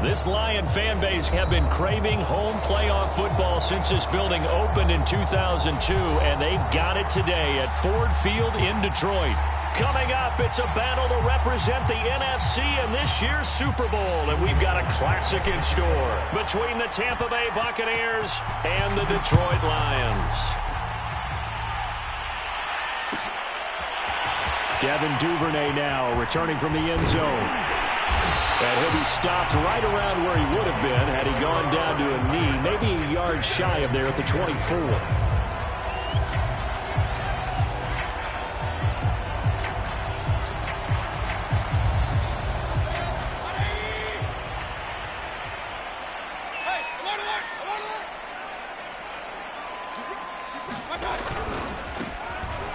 This Lion fan base have been craving home playoff football since this building opened in 2002, and they've got it today at Ford Field in Detroit. Coming up, it's a battle to represent the NFC in this year's Super Bowl, and we've got a classic in store between the Tampa Bay Buccaneers and the Detroit Lions. Devin Duvernay now returning from the end zone. And he'll be stopped right around where he would have been had he gone down to a knee, maybe a yard shy of there at the 24.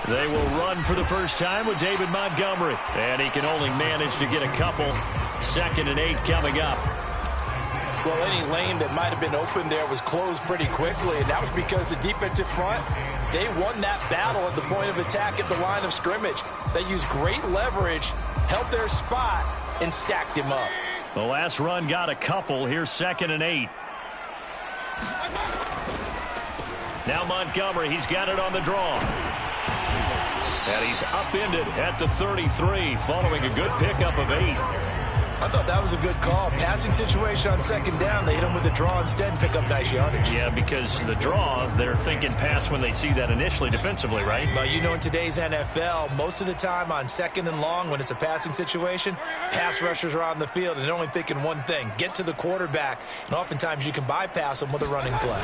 They will run for the first time with David Montgomery. And he can only manage to get a couple. 2nd and 8 coming up. Well, any lane that might have been open there was closed pretty quickly, and that was because the defensive front, they won that battle at the point of attack at the line of scrimmage. They used great leverage, held their spot, and stacked him up. The last run got a couple. Here's 2nd and 8. Now Montgomery, he's got it on the draw. And he's upended at the 33 following a good pickup of 8. I thought that was a good call. Passing situation on 2nd down. They hit him with the draw instead and pick up nice yardage. Yeah, because the draw, they're thinking pass when they see that initially defensively, right? But you know, in today's NFL, most of the time on 2nd and long, when it's a passing situation, pass rushers are on the field and they're only thinking one thing, get to the quarterback. And oftentimes you can bypass them with a running play.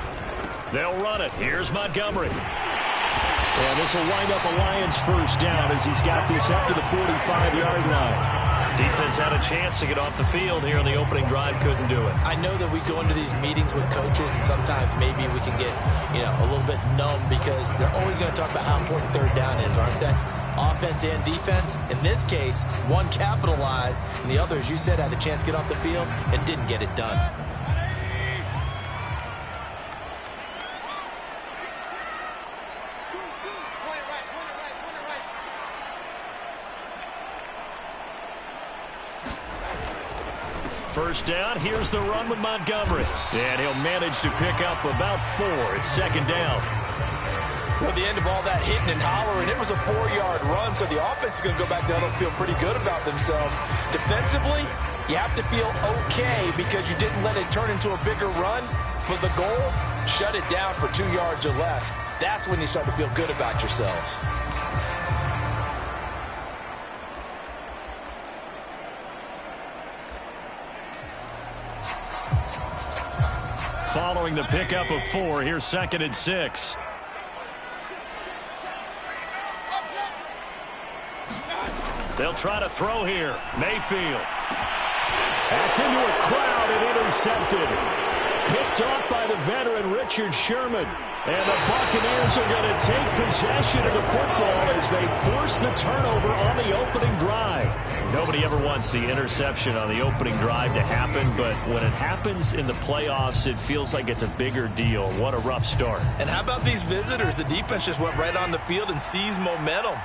They'll run it. Here's Montgomery. And this will wind up a Lions first down as he's got this up to the 45-yard line. Defense had a chance to get off the field here in the opening drive, couldn't do it. I know that we go into these meetings with coaches, and sometimes maybe we can get, a little bit numb because they're always going to talk about how important 3rd down is, aren't they? Offense and defense. In this case, one capitalized, and the other, as you said, had a chance to get off the field and didn't get it done. First down, here's the run with Montgomery. And he'll manage to pick up about 4. It's 2nd down. Well, at the end of all that hitting and hollering, it was a 4-yard run, so the offense is going to go back down and feel pretty good about themselves. Defensively, you have to feel okay because you didn't let it turn into a bigger run, but the goal, shut it down for 2 yards or less. That's when you start to feel good about yourselves. Following the pickup of 4, here's 2nd and 6. They'll try to throw here. Mayfield. That's into a crowd and intercepted. Picked off by the veteran Richard Sherman. And the Buccaneers are going to take possession of the football as they force the turnover on the opening drive. Nobody ever wants the interception on the opening drive to happen, but when it happens in the playoffs, it feels like it's a bigger deal. What a rough start. And how about these visitors? The defense just went right on the field and seized momentum.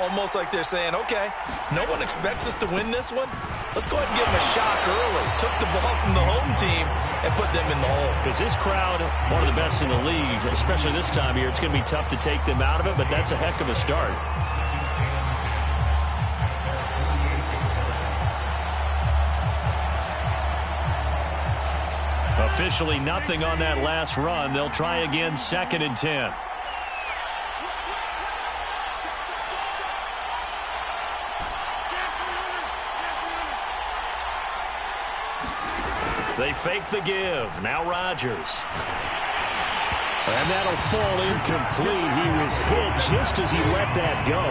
Almost like they're saying, okay, no one expects us to win this one. Let's go ahead and give them a shock early. Took the ball from the home team and put them in the hole. Because this crowd, one of the best in the league, especially this time of year, it's going to be tough to take them out of it, but that's a heck of a start. Officially nothing on that last run. They'll try again, 2nd and 10. They fake the give. Now Rodgers. And that'll fall incomplete. He was hit just as he let that go.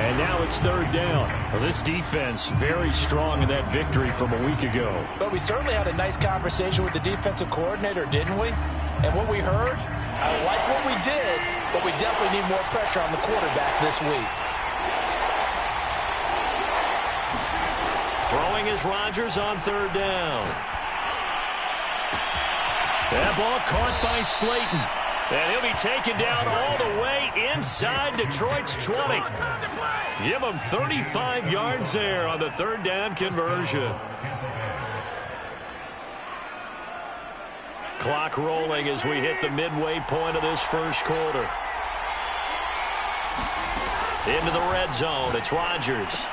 And now it's 3rd down. Well, this defense very strong in that victory from a week ago. But we certainly had a nice conversation with the defensive coordinator, didn't we? And what we heard, I like what we did, but we definitely need more pressure on the quarterback this week. Throwing is Rodgers on 3rd down. That ball caught by Slayton. And he'll be taken down all the way inside Detroit's 20. Give him 35 yards there on the 3rd down conversion. clock rolling as we hit the midway point of this first quarter. Into the red zone. It's Rodgers.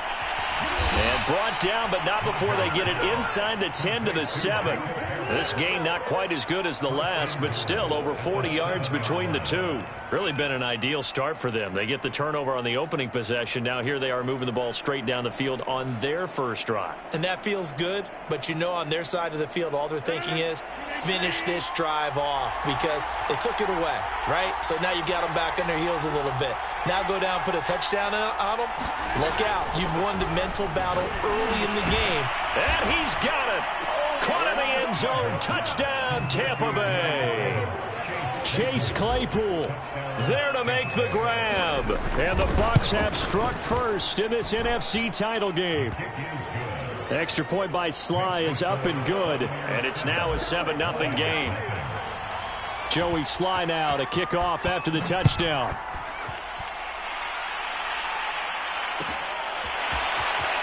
And brought down, but not before they get it inside the 10 to the 7. This game not quite as good as the last, but still over 40 yards between the two. Really been an ideal start for them. They get the turnover on the opening possession. Now here they are moving the ball straight down the field on their first drive. And that feels good, but you know on their side of the field, all they're thinking is finish this drive off because they took it away, right? So now you got them back on their heels a little bit. Now go down, put a touchdown on them. Look out. You've won the mental battle early in the game. And he's got it. Caught in the end zone. Touchdown, Tampa Bay. Chase Claypool there to make the grab. And the Bucs have struck first in this NFC title game. Extra point by Sly is up and good. And it's now a 7-0 game. Joey Sly now to kick off after the touchdown.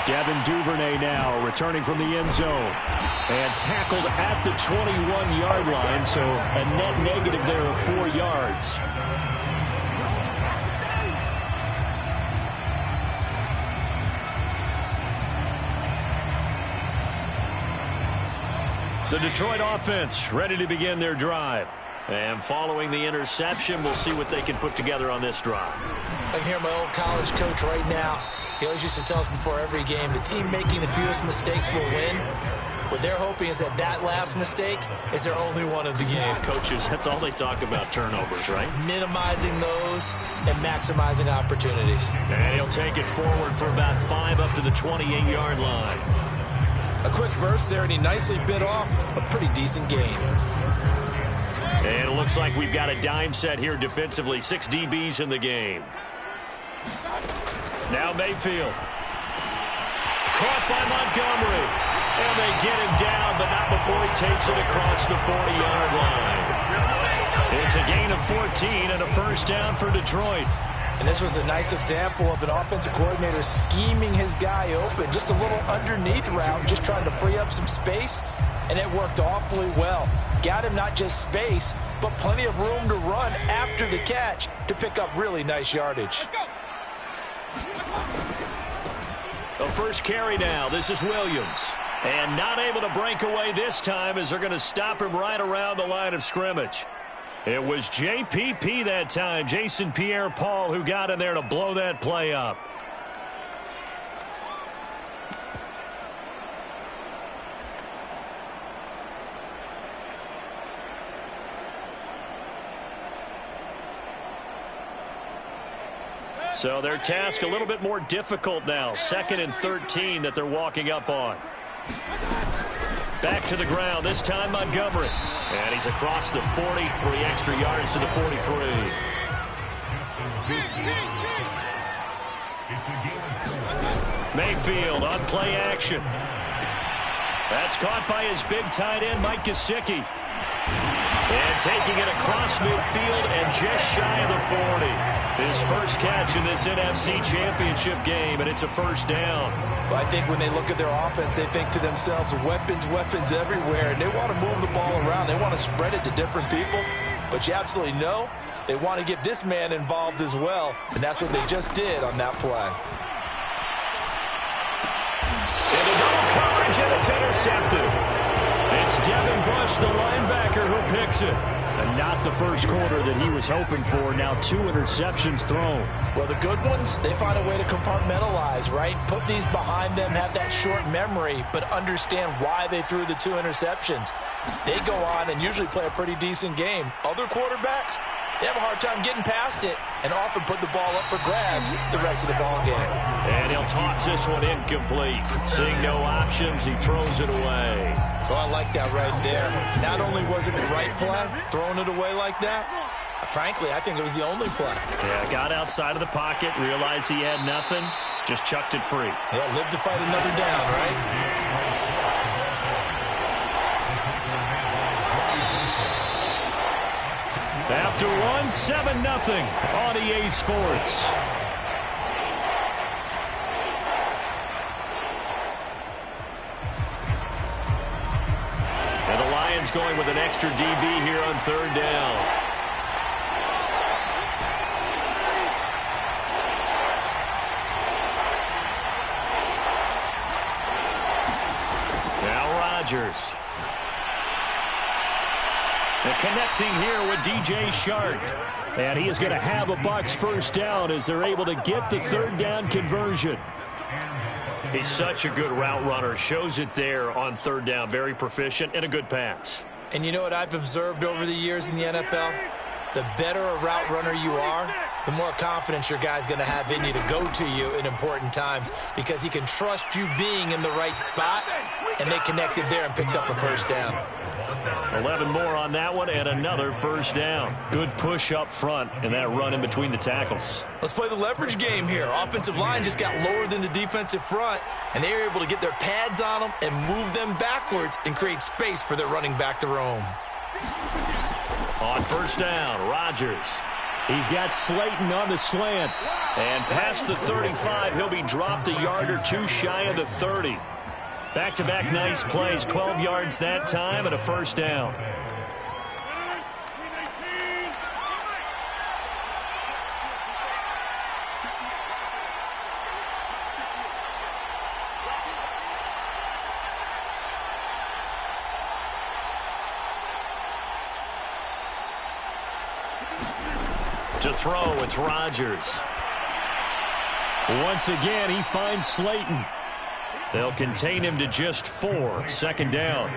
Devin Duvernay now returning from the end zone. And tackled at the 21-yard line, so a net negative there of 4 yards. The Detroit offense ready to begin their drive. And following the interception, we'll see what they can put together on this drive. I can hear my old college coach right now. He always used to tell us before every game, the team making the fewest mistakes will win. What they're hoping is that that last mistake is their only one of the game. Coaches, that's all they talk about, turnovers, right? Minimizing those and maximizing opportunities. And he'll take it forward for about 5 up to the 28-yard line. A quick burst there, and he nicely bit off a pretty decent game. And it looks like we've got a dime set here defensively. 6 DBs in the game. Now Mayfield. Caught by Montgomery. And they get him down, but not before he takes it across the 40-yard line. It's a gain of 14 and a first down for Detroit. And this was a nice example of an offensive coordinator scheming his guy open. Just a little underneath route, just trying to free up some space. And it worked awfully well. Got him not just space, but plenty of room to run after the catch to pick up really nice yardage. The first carry now. This is Williams. And not able to break away this time as they're going to stop him right around the line of scrimmage. It was JPP that time, Jason Pierre-Paul, who got in there to blow that play up. So their task a little bit more difficult now. 2nd and 13 that they're walking up on. Back to the ground, this time Montgomery. And he's across the 40, 3 extra yards to the 43. Mayfield on play action. That's caught by his big tight end, Mike Gesicki. And taking it across midfield and just shy of the 40. His first catch in this NFC Championship game, and it's a first down. Well, I think when they look at their offense, they think to themselves, weapons, weapons everywhere, and they want to move the ball around. They want to spread it to different people, but you absolutely know they want to get this man involved as well, and that's what they just did on that play. Into double coverage, and it's intercepted. It's Devin Bush, the linebacker, who picks it. And not the first quarter that he was hoping for. Now 2 interceptions thrown. Well, the good ones, they find a way to compartmentalize, right? Put these behind them, have that short memory, but understand why they threw the 2 interceptions. They go on and usually play a pretty decent game. Other quarterbacks, they have a hard time getting past it and often put the ball up for grabs the rest of the ball game. And he'll toss this one incomplete. Seeing no options, he throws it away. So I like that right there. Not only was it the right play, throwing it away like that, frankly, I think it was the only play. Yeah, got outside of the pocket, realized he had nothing, just chucked it free. Yeah, live to fight another down, right? After one, 7-0 on EA Sports. going with an extra DB here on third down. Now Rodgers. And connecting here with DJ Shark. And he is going to have a Bucs first down as they're able to get the third down conversion. He's such a good route runner. Shows it there on third down. Very proficient and a good pass. And you know what I've observed over the years in the NFL? The better a route runner you are, the more confidence your guy's going to have in you to go to you in important times because he can trust you being in the right spot, and they connected there and picked up a first down. 11 more on that one and another first down. Good push up front and that run in between the tackles. Let's play the leverage game here. Offensive line just got lower than the defensive front, and they were able to get their pads on them and move them backwards and create space for their running back to roam. On first down, Rodgers. He's got Slayton on the slant. And past the 35, he'll be dropped a yard or two shy of the 30. Back-to-back nice plays, 12 yards that time and a first down. To throw, it's Rodgers. Once again, he finds Slayton. They'll contain him to just 4. Second down.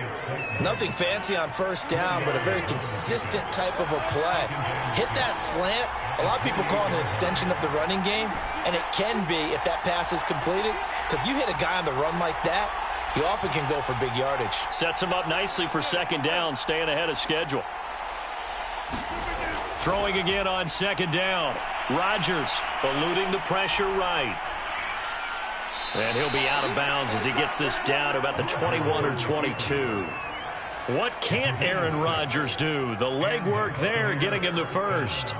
Nothing fancy on first down, but a very consistent type of a play. Hit that slant. A lot of people call it an extension of the running game, and it can be if that pass is completed, because you hit a guy on the run like that, he often can go for big yardage. Sets him up nicely for second down, staying ahead of schedule. Throwing again on second down. Rodgers eluding the pressure right. And he'll be out of bounds as he gets this down to about the 21 or 22. What can't Aaron Rodgers do? The legwork there getting him the first.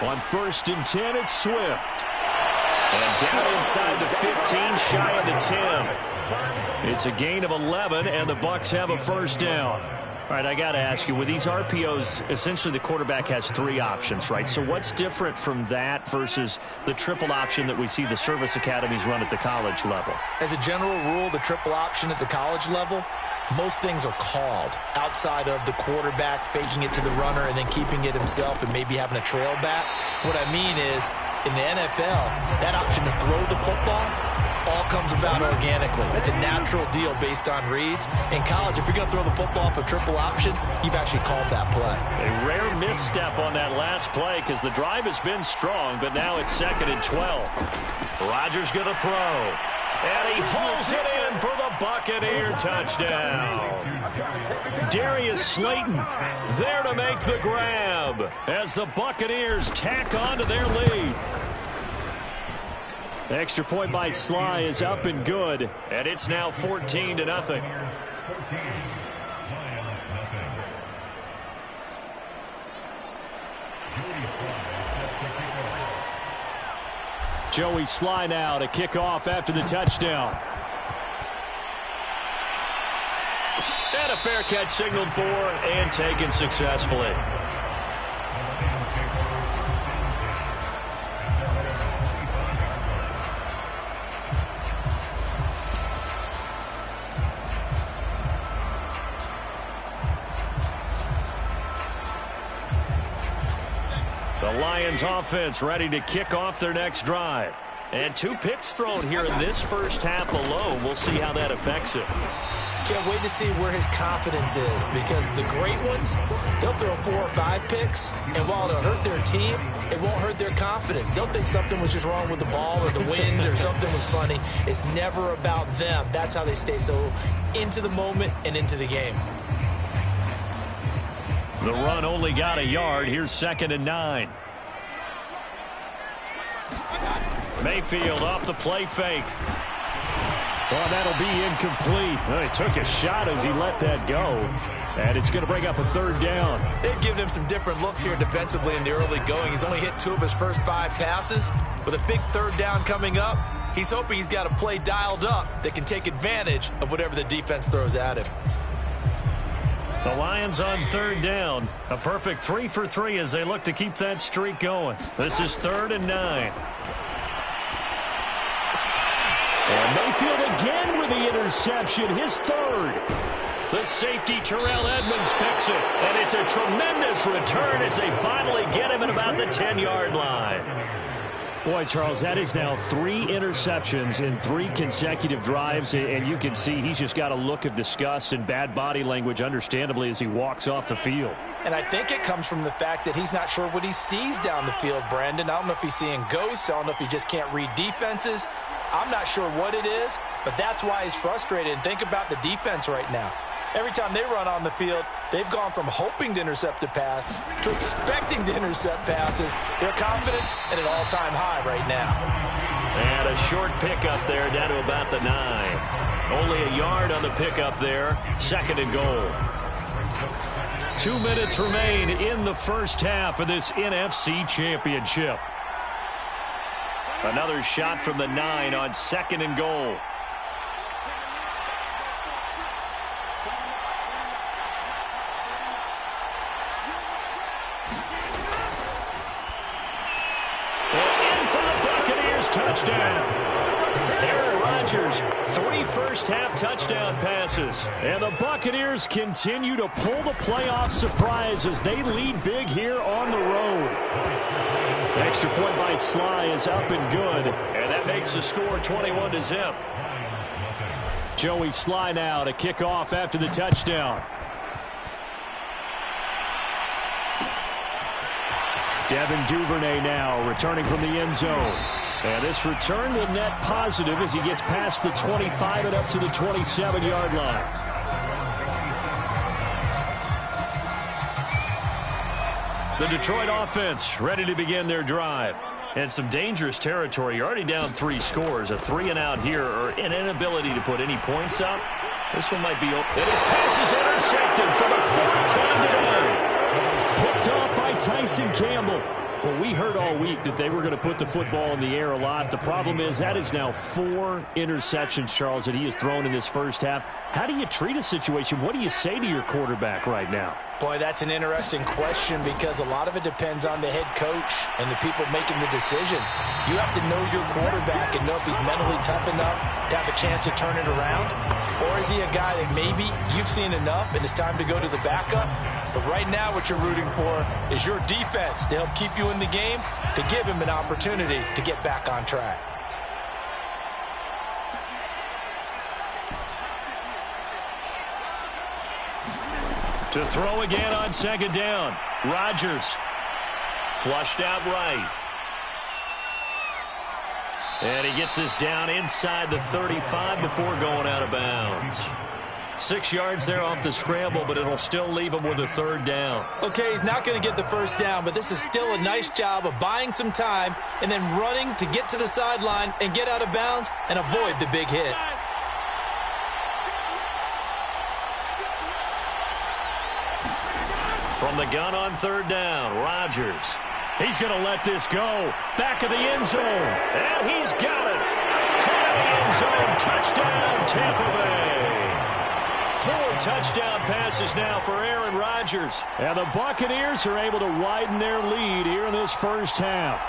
On 1st and 10, it's Swift. And down inside the 15, shy of the 10. It's a gain of 11, and the Bucs have a first down. All right, I got to ask you, with these RPOs, essentially the quarterback has 3 options, right? So what's different from that versus the triple option that we see the service academies run at the college level? As a general rule, the triple option at the college level, most things are called outside of the quarterback faking it to the runner and then keeping it himself and maybe having a trail back. What I mean is, in the NFL, that option to throw the football all comes about organically. It's a natural deal based on reads. In college, if you're going to throw the football for triple option, you've actually called that play. A rare misstep on that last play because the drive has been strong, but now it's 2nd and 12. Rodgers going to throw. And he hauls it in for the Buccaneer touchdown. Darius Slayton there to make the grab as the Buccaneers tack on to their lead. The extra point by Sly is up and good, and it's now 14-0. Joey Sly now to kick off after the touchdown. And a fair catch signaled for and taken successfully. The Lions offense ready to kick off their next drive. And 2 picks thrown here in this first half alone. We'll see how that affects it. Can't wait to see where his confidence is, because the great ones, they'll throw 4 or 5 picks, and while it'll hurt their team, it won't hurt their confidence. They'll think something was just wrong with the ball or the wind or something was funny. It's never about them. That's how they stay so into the moment and into the game. The run only got a yard. Here's 2nd and 9. Mayfield off the play fake. Oh, that'll be incomplete. Well, he took a shot as he let that go. And it's going to bring up a third down. They've given him some different looks here defensively in the early going. He's only hit 2 of his first 5 passes. With a big third down coming up, he's hoping he's got a play dialed up that can take advantage of whatever the defense throws at him. The Lions on third down. A perfect 3 for 3 as they look to keep that streak going. This is 3rd and 9. And Mayfield again with the interception, his 3rd. The safety, Terrell Edmonds, picks it. And it's a tremendous return as they finally get him at about the 10-yard line. Boy, Charles, that is now 3 interceptions in 3 consecutive drives, and you can see he's just got a look of disgust and bad body language, understandably, as he walks off the field. And I think it comes from the fact that he's not sure what he sees down the field, Brandon. I don't know if he's seeing ghosts. I don't know if he just can't read defenses. I'm not sure what it is, but that's why he's frustrated. And think about the defense right now. Every time they run on the field, they've gone from hoping to intercept a pass to expecting to intercept passes. Their confidence at an all-time high right now. And a short pickup there down to about the 9. Only a yard on the pickup there. 2nd and goal. 2 minutes remain in the first half of this NFC Championship. Another shot from the 9 on 2nd and goal. Touchdown. Aaron Rodgers, 3 first-half touchdown passes. And the Buccaneers continue to pull the playoff surprise as they lead big here on the road. Extra point by Sly is up and good. And that makes the score 21-0. Joey Sly now to kick off after the touchdown. Devin Duvernay now returning from the end zone. And this return will net positive as he gets past the 25 and up to the 27-yard line. The Detroit offense ready to begin their drive. And some dangerous territory. You're already down 3 scores. A 3-and-out here or an inability to put any points up. This one might be open. And his pass is intercepted for the 4th time today. Picked off by Tyson Campbell. Well, we heard all week that they were going to put the football in the air a lot. The problem is that is now 4 interceptions, Charles, that he has thrown in this first half. How do you treat a situation? What do you say to your quarterback right now? Boy, that's an interesting question because a lot of it depends on the head coach and the people making the decisions. You have to know your quarterback and know if he's mentally tough enough to have a chance to turn it around. Or is he a guy that maybe you've seen enough and it's time to go to the backup? But right now what you're rooting for is your defense to help keep you in the game, to give him an opportunity to get back on track. To throw again on 2nd down. Rodgers flushed out right. And he gets this down inside the 35 before going out of bounds. 6 yards there off the scramble, but it'll still leave him with a 3rd down. Okay, he's not going to get the first down, but this is still a nice job of buying some time and then running to get to the sideline and get out of bounds and avoid the big hit. From the gun on 3rd down, Rodgers. He's going to let this go. Back of the end zone. And he's got it. Caught in the end zone. Touchdown, Tampa Bay. 4 touchdown passes now for Aaron Rodgers. And the Buccaneers are able to widen their lead here in this first half.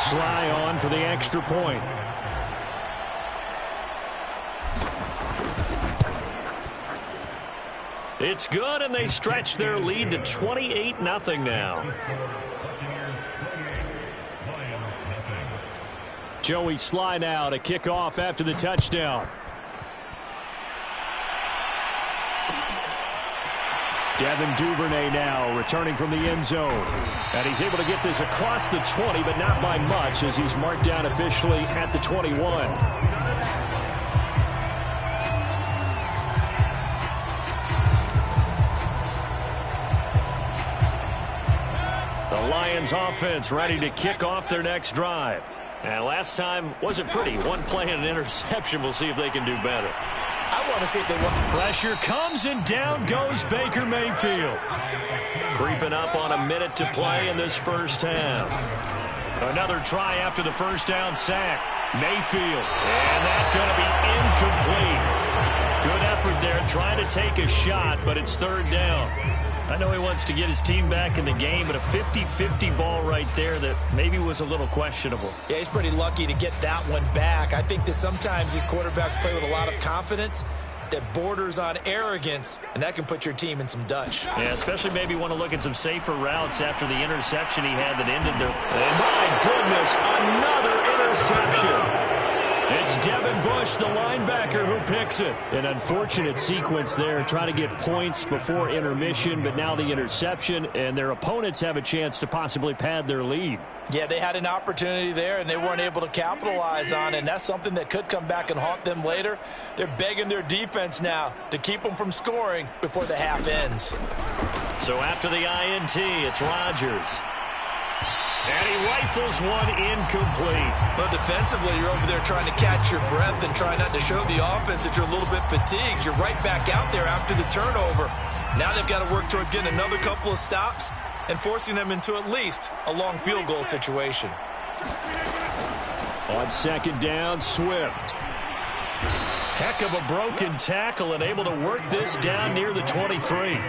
Sly on for the extra point. It's good, and they stretch their lead to 28-0 now. Joey Sly now to kick off after the touchdown. Devin Duvernay now returning from the end zone. And he's able to get this across the 20, but not by much as he's marked down officially at the 21. Lions offense ready to kick off their next drive. And last time wasn't pretty. One play and an interception. We'll see if they can do better. I want to see if they want. Pressure comes and down goes Baker Mayfield. Creeping up on a minute to play in this first half. Another try after the first down sack. Mayfield. And that's going to be incomplete. Good effort there trying to take a shot, but it's third down. I know he wants to get his team back in the game, but a 50-50 ball right there that maybe was a little questionable. Yeah, he's pretty lucky to get that one back. I think that sometimes these quarterbacks play with a lot of confidence that borders on arrogance, and that can put your team in some Dutch. Yeah, especially maybe want to look at some safer routes after the interception he had that ended their... And my goodness, another interception. It's Devin Bush, the linebacker, who picks it. An unfortunate sequence there, trying to get points before intermission, but now the interception, and their opponents have a chance to possibly pad their lead. Yeah, they had an opportunity there, and they weren't able to capitalize on it, and that's something that could come back and haunt them later. They're begging their defense now to keep them from scoring before the half ends. So after the INT, it's Rodgers. And he rifles one incomplete. But defensively, you're over there trying to catch your breath and try not to show the offense that you're a little bit fatigued. You're right back out there after the turnover. Now they've got to work towards getting another couple of stops and forcing them into at least a long field goal situation. On second down, Swift. Heck of a broken tackle and able to work this down near the 23.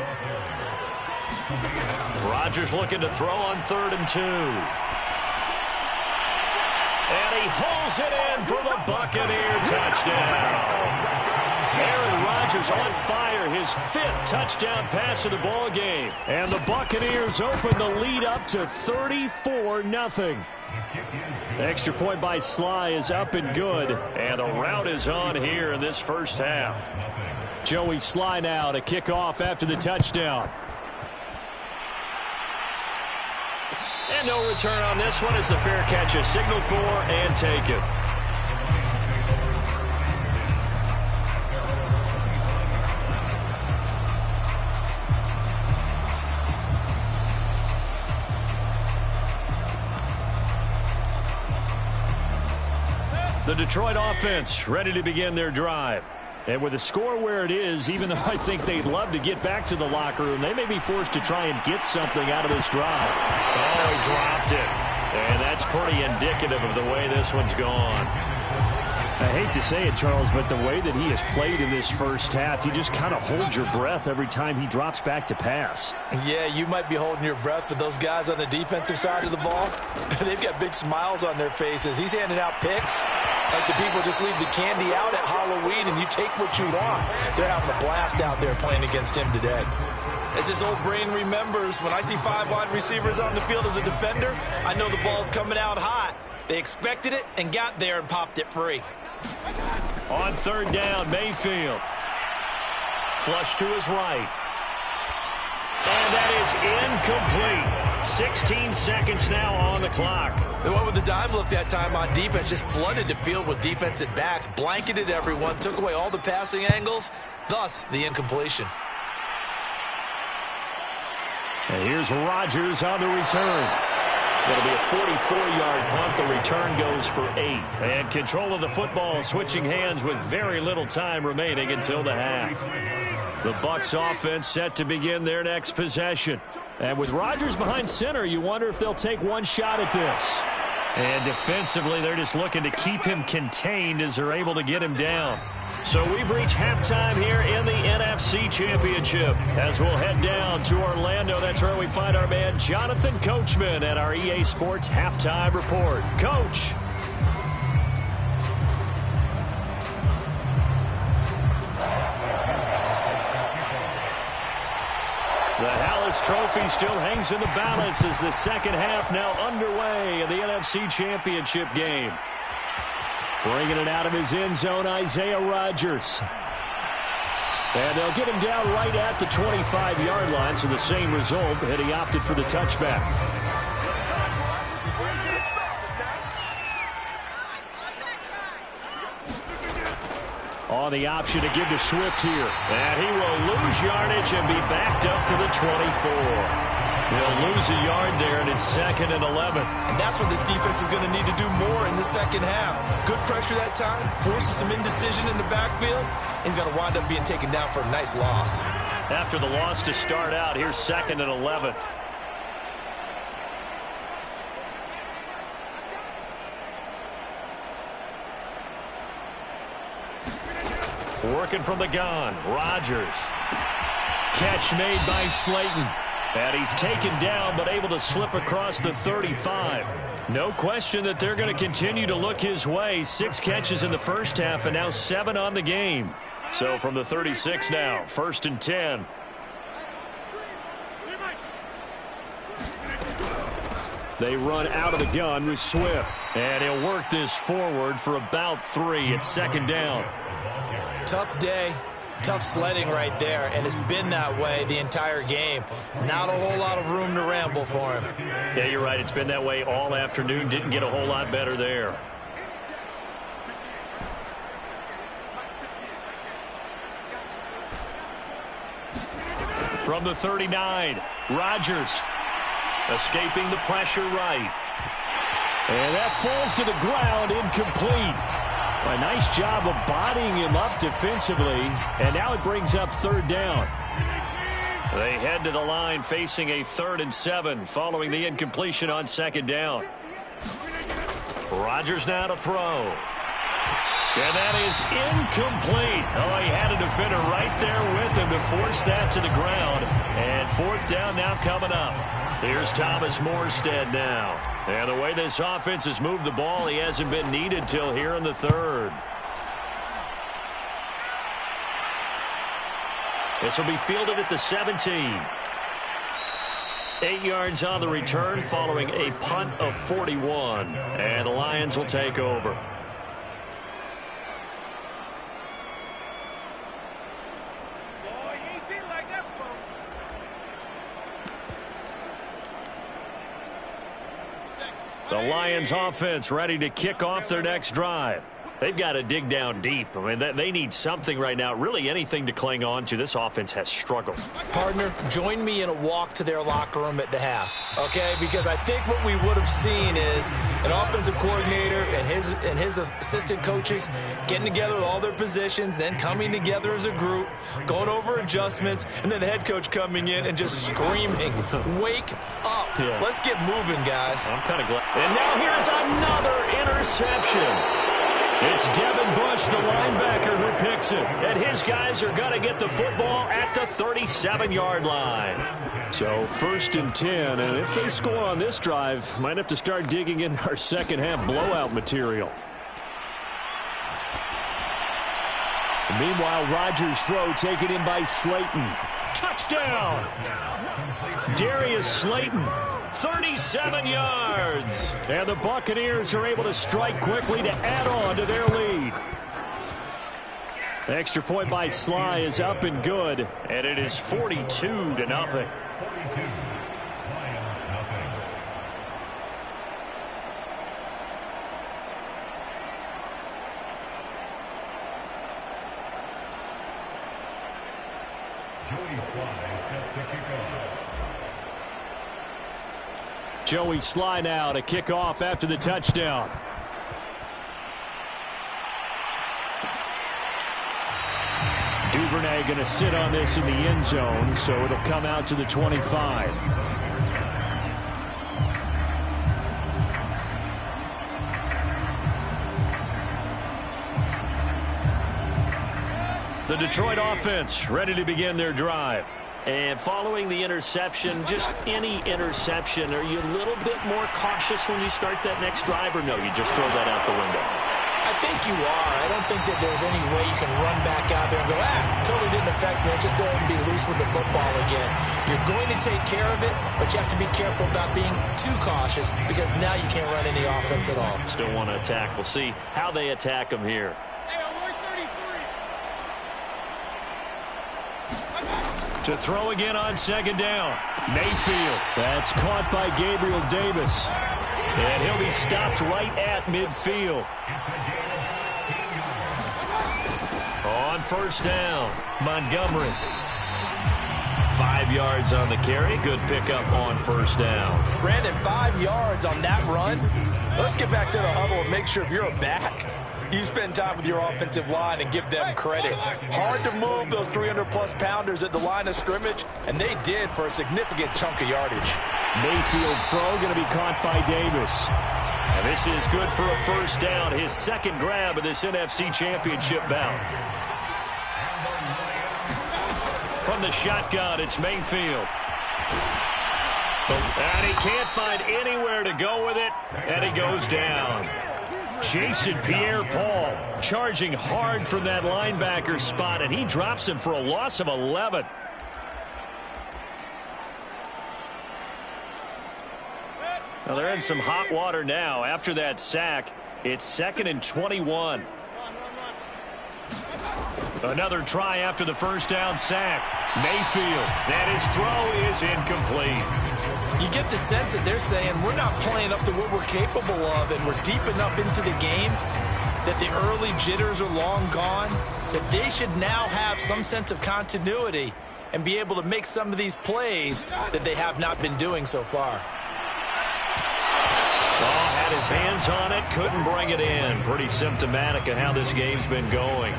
Rodgers looking to throw on 3rd and 2. And he hauls it in for the Buccaneer touchdown. Aaron Rodgers on fire, his 5th touchdown pass of the ball game. And the Buccaneers open the lead up to 34-0. Extra point by Sly is up and good. And the route is on here in this first half. Joey Sly now to kick off after the touchdown. And no return on this one as the fair catch is signaled for and taken. The Detroit offense ready to begin their drive. And with the score where it is, even though I think they'd love to get back to the locker room, they may be forced to try and get something out of this drive. Oh, he dropped it. And that's pretty indicative of the way this one's gone. I hate to say it, Charles, but the way that he has played in this first half, you just kind of hold your breath every time he drops back to pass. Yeah, you might be holding your breath, but those guys on the defensive side of the ball, they've got big smiles on their faces. He's handing out picks like the people just leave the candy out at Halloween and you take what you want. They're having a blast out there playing against him today. As his old brain remembers, when I see 5 wide receivers on the field as a defender, I know the ball's coming out hot. They expected it and got there and popped it free. On 3rd down, Mayfield. Flush to his right. And that is incomplete. 16 seconds now on the clock. They went with the dime look that time on defense, just flooded the field with defensive backs, blanketed everyone, took away all the passing angles, thus the incompletion. And here's Rodgers on the return. It'll be a 44-yard punt. The return goes for 8. And control of the football switching hands with very little time remaining until the half. The Bucs offense set to begin their next possession. And with Rodgers behind center, you wonder if they'll take one shot at this. And defensively, they're just looking to keep him contained as they're able to get him down. So we've reached halftime here in the NFC Championship. As we'll head down to Orlando, that's where we find our man Jonathan Coachman at our EA Sports Halftime Report. Coach. The Hallis Trophy still hangs in the balance as the second half now underway in the NFC Championship game. Bringing it out of his end zone, Isaiah Rodgers. And they'll get him down right at the 25-yard line, so the same result, and he opted for the touchback. On the option to give to Swift here. And he will lose yardage and be backed up to the 24. He'll lose a yard there, and it's 2nd and 11. And that's what this defense is going to need to do more in the second half. Good pressure that time, forces some indecision in the backfield. He's going to wind up being taken down for a nice loss. After the loss to start out, here's 2nd and 11. Working from the gun, Rodgers. Catch made by Slayton. And he's taken down, but able to slip across the 35. No question that they're going to continue to look his way. 6 catches in the first half, and now 7 on the game. So from the 36 now, 1st and 10. They run out of the gun with Swift. And he'll work this forward for about 3. It's 2nd down. Tough day. Tough sledding right there, and it's been that way the entire game. Not a whole lot of room to ramble for him. Yeah, you're right. It's been that way all afternoon. Didn't get a whole lot better there. From the 39, Rodgers escaping the pressure right. And that falls to the ground, incomplete. A nice job of bodying him up defensively, and now it brings up 3rd down. They head to the line facing a 3rd and 7 following the incompletion on 2nd down. Rodgers now to throw. And that is incomplete. Oh, he had a defender right there with him to force that to the ground. And 4th down now coming up. Here's Thomas Morstead now. And the way this offense has moved the ball, he hasn't been needed till here in the 3rd. This will be fielded at the 17. 8 yards on the return following a punt of 41. And the Lions will take over. The Lions offense ready to kick off their next drive. They've got to dig down deep. I mean, they need something right now, really anything to cling on to. This offense has struggled. Partner, join me in a walk to their locker room at the half, okay? Because I think what we would have seen is an offensive coordinator and his assistant coaches getting together with all their positions, then coming together as a group, going over adjustments, and then the head coach coming in and just screaming, wake up. Yeah. Let's get moving, guys. I'm kind of glad. And now here's another interception. It's Devin Bush, the linebacker, who picks it. And his guys are going to get the football at the 37-yard line. So 1st and 10, and if they score on this drive, might have to start digging in our second-half blowout material. Meanwhile, Rodgers' throw taken in by Slayton. Touchdown! Darius Slayton. 37 yards. And the Buccaneers are able to strike quickly to add on to their lead. The extra point by Sly is up and good. And it is 42-0. Joey Sly now to kick off after the touchdown. Duvernay going to sit on this in the end zone, so it'll come out to the 25. The Detroit offense ready to begin their drive. And following the interception, just any interception, are you a little bit more cautious when you start that next drive, or no, you just throw that out the window? I think you are. I don't think that there's any way you can run back out there and go, totally didn't affect me. Let's just go ahead and be loose with the football again. You're going to take care of it, but you have to be careful about being too cautious because now you can't run any offense at all. Still want to attack. We'll see how they attack them here. To throw again on 2nd down. Mayfield. That's caught by Gabriel Davis. And he'll be stopped right at midfield. On 1st down, Montgomery. 5 5 yards on the carry. Good pickup on first down. Brandon, 5 yards on that run. Let's get back to the huddle and make sure if you're a back, you spend time with your offensive line and give them credit. Hard to move those 300-plus pounders at the line of scrimmage, and they did for a significant chunk of yardage. Mayfield's throw going to be caught by Davis. And this is good for a first down, his second grab of this NFC Championship bout. From the shotgun, it's Mayfield. And he can't find anywhere to go with it, and he goes down. Jason Pierre-Paul charging hard from that linebacker spot, and he drops him for a loss of 11. Well, they're in some hot water now. After that sack, it's 2nd and 21. Another try after the first down sack. Mayfield, and his throw is incomplete. You get the sense that they're saying we're not playing up to what we're capable of, and we're deep enough into the game that the early jitters are long gone, that they should now have some sense of continuity and be able to make some of these plays that they have not been doing so far. Had his hands on it, couldn't bring it in. Pretty symptomatic of how this game's been going.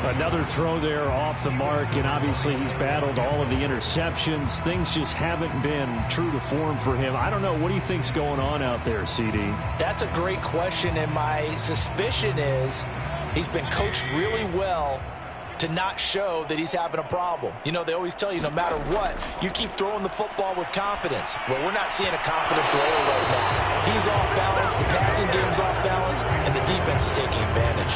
Another throw there off the mark, and obviously he's battled all of the interceptions. Things just haven't been true to form for him. I don't know. What do you think's going on out there, CD? That's a great question, and my suspicion is he's been coached really well to not show that he's having a problem. You know, they always tell you no matter what, you keep throwing the football with confidence. Well, we're not seeing a confident thrower right now. He's off balance, the passing game's off balance, and the defense is taking advantage.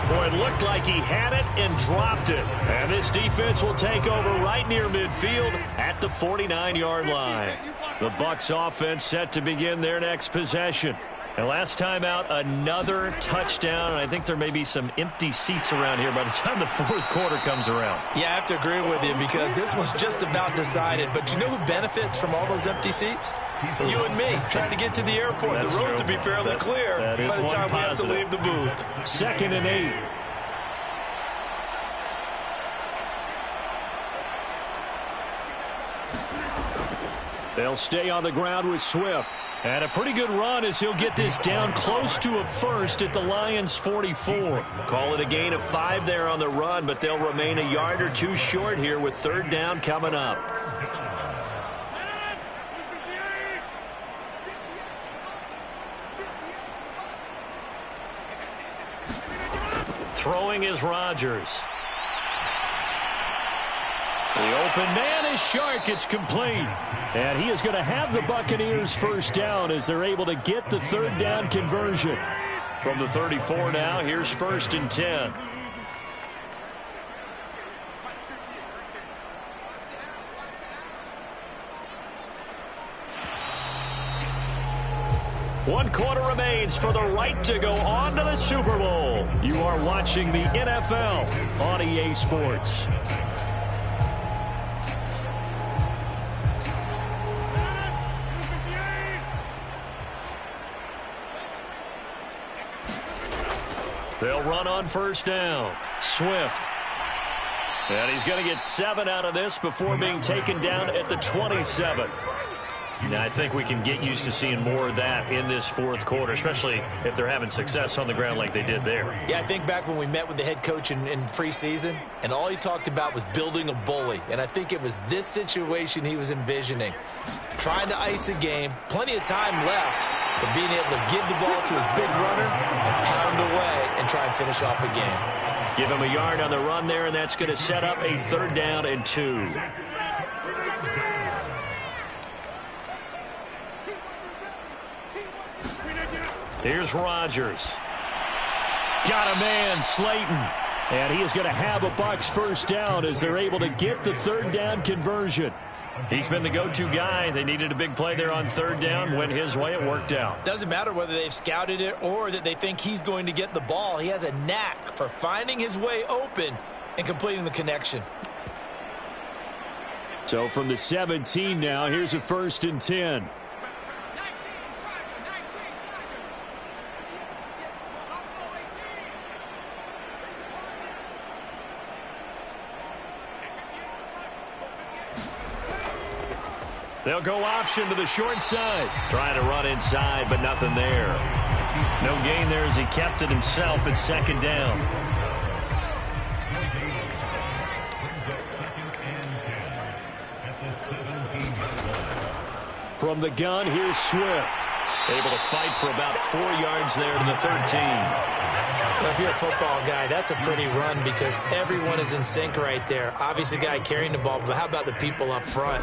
Boy, it looked like he had it and dropped it. And this defense will take over right near midfield at the 49-yard line. The Bucs offense set to begin their next possession. And last time out, another touchdown, and I think there may be some empty seats around here by the time the fourth quarter comes around. Yeah, I have to agree with you because this one's just about decided. But you know who benefits from all those empty seats? You and me, trying to get to the airport. That's the road true. to be fairly clear by the time we have to leave the booth. 2nd and 8. They'll stay on the ground with Swift. And a pretty good run as he'll get this down close to a first at the Lions' 44. Call it a gain of 5 there on the run, but they'll remain a yard or two short here with third down coming up. Throwing is Rodgers. The open man is Shark. It's complete. And he is going to have the Buccaneers first down as they're able to get the third down conversion. From the 34 now, here's 1st and 10. One quarter remains for the right to go on to the Super Bowl. You are watching the NFL on EA Sports. They'll run on first down. Swift. And he's going to get 7 out of this before being taken down at the 27. Now, I think we can get used to seeing more of that in this fourth quarter, especially if they're having success on the ground like they did there. Yeah, I think back when we met with the head coach in preseason, and all he talked about was building a bully. And I think it was this situation he was envisioning. Trying to ice a game, plenty of time left, but being able to give the ball to his big runner and pound away and try and finish off a game. Give him a yard on the run there, and that's going to set up a 3rd down and 2. Here's Rodgers. Got a man, Slayton. And he is going to have a Bucs first down as they're able to get the third down conversion. He's been the go-to guy. They needed a big play there on third down. Went his way. It worked out. Doesn't matter whether they've scouted it or that they think he's going to get the ball. He has a knack for finding his way open and completing the connection. So from the 17 now, here's a 1st and 10. They'll go option to the short side. Trying to run inside, but nothing there. No gain there as he kept it himself at second down. From the gun, here's Swift. Able to fight for about 4 yards there to the 13. If you're a football guy, that's a pretty run because everyone is in sync right there. Obviously, the guy carrying the ball, but how about the people up front?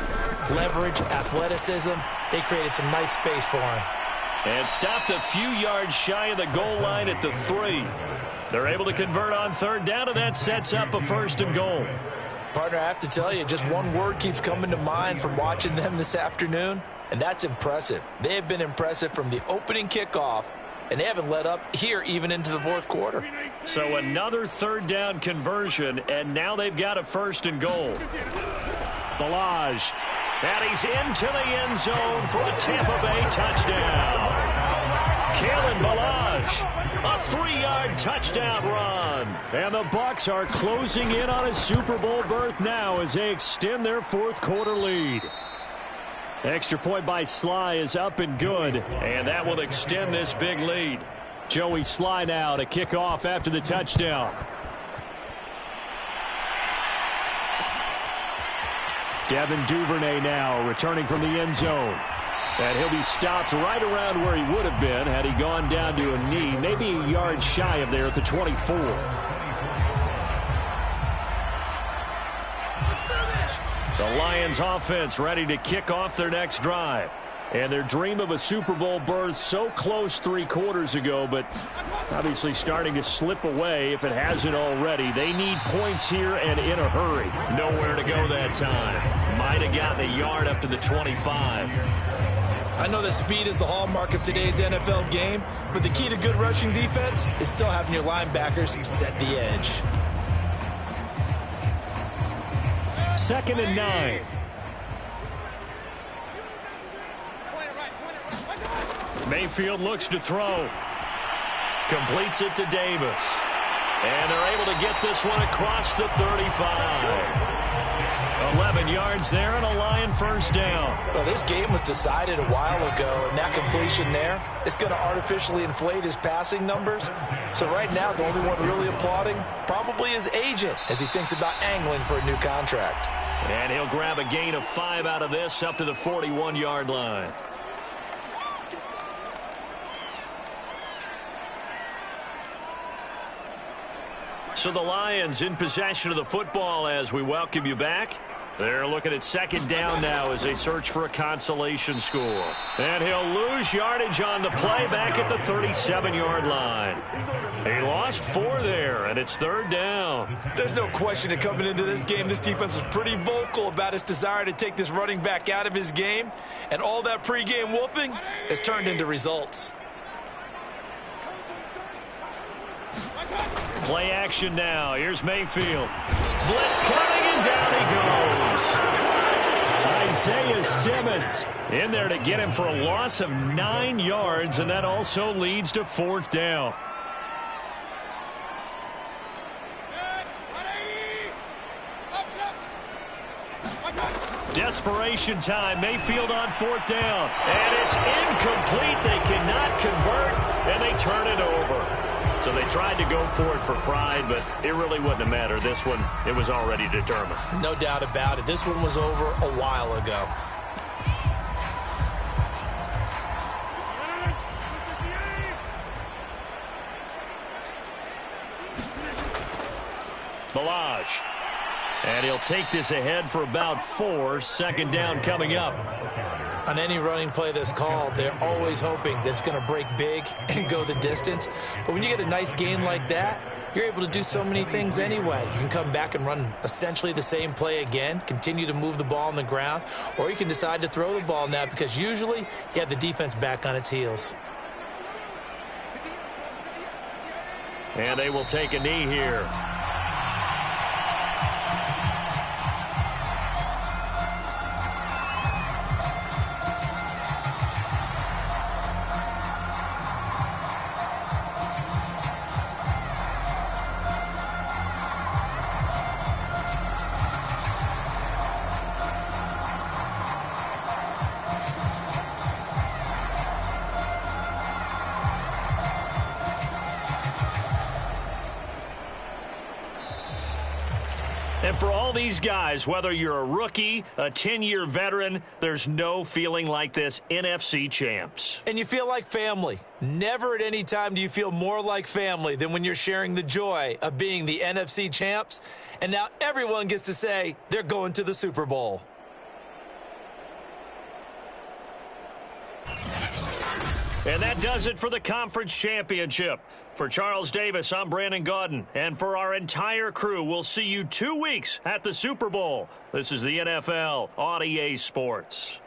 Leverage, athleticism, they created some nice space for him. And stopped a few yards shy of the goal line at the 3. They're able to convert on third down, and that sets up a 1st and goal. Partner, I have to tell you, just one word keeps coming to mind from watching them this afternoon, and that's impressive. They have been impressive from the opening kickoff, and they haven't let up here even into the 4th quarter. So another third down conversion, and now they've got a 1st and goal. Balaj, and he's into the end zone for a Tampa Bay touchdown. Kalen Balaj, a 3-yard touchdown run. And the Bucs are closing in on a Super Bowl berth now as they extend their 4th quarter lead. Extra point by Sly is up and good, and that will extend this big lead. Joey Sly now to kick off after the touchdown. Devin Duvernay now returning from the end zone. And he'll be stopped right around where he would have been had he gone down to a knee, maybe a yard shy of there at the 24. The Lions offense ready to kick off their next drive. And their dream of a Super Bowl berth so close 3 quarters ago, but obviously starting to slip away if it hasn't already. They need points here and in a hurry. Nowhere to go that time. Might have gotten a yard up to the 25. I know that speed is the hallmark of today's NFL game, but the key to good rushing defense is still having your linebackers set the edge. 2nd and 9. Mayfield looks to throw. Completes it to Davis. And they're able to get this one across the 35. 11 yards there and a Lion 1st down. Well, this game was decided a while ago, and that completion there is going to artificially inflate his passing numbers. So right now, the only one really applauding probably his agent as he thinks about angling for a new contract. And he'll grab a gain of 5 out of this up to the 41-yard line. So the Lions in possession of the football as we welcome you back. They're looking at 2nd down now as they search for a consolation score. And he'll lose yardage on the play back at the 37-yard line. He lost 4 there, and it's 3rd down. There's no question that coming into this game, this defense was pretty vocal about its desire to take this running back out of his game. And all that pregame wolfing has turned into results. Play action now. Here's Mayfield. Blitz coming, and down he goes. Isaiah Simmons in there to get him for a loss of 9 yards, and that also leads to 4th down. Desperation time. Mayfield on 4th down. And it's incomplete. They cannot convert, and they turn it over. So they tried to go for it for pride, but it really wouldn't have mattered. This one, it was already determined. No doubt about it. This one was over a while ago. Balaj. And he'll take this ahead for about 4. 2nd down coming up. On any running play that's called, they're always hoping that it's going to break big and go the distance. But when you get a nice gain like that, you're able to do so many things anyway. You can come back and run essentially the same play again, continue to move the ball on the ground, or you can decide to throw the ball now because usually you have the defense back on its heels. And they will take a knee here. And for all these guys, whether you're a rookie, a 10-year veteran, there's no feeling like this NFC champs. And you feel like family. Never at any time do you feel more like family than when you're sharing the joy of being the NFC champs. And now everyone gets to say they're going to the Super Bowl. And that does it for the conference championship. For Charles Davis, I'm Brandon Gaudin. And for our entire crew, we'll see you 2 weeks at the Super Bowl. This is the NFL on EA Sports.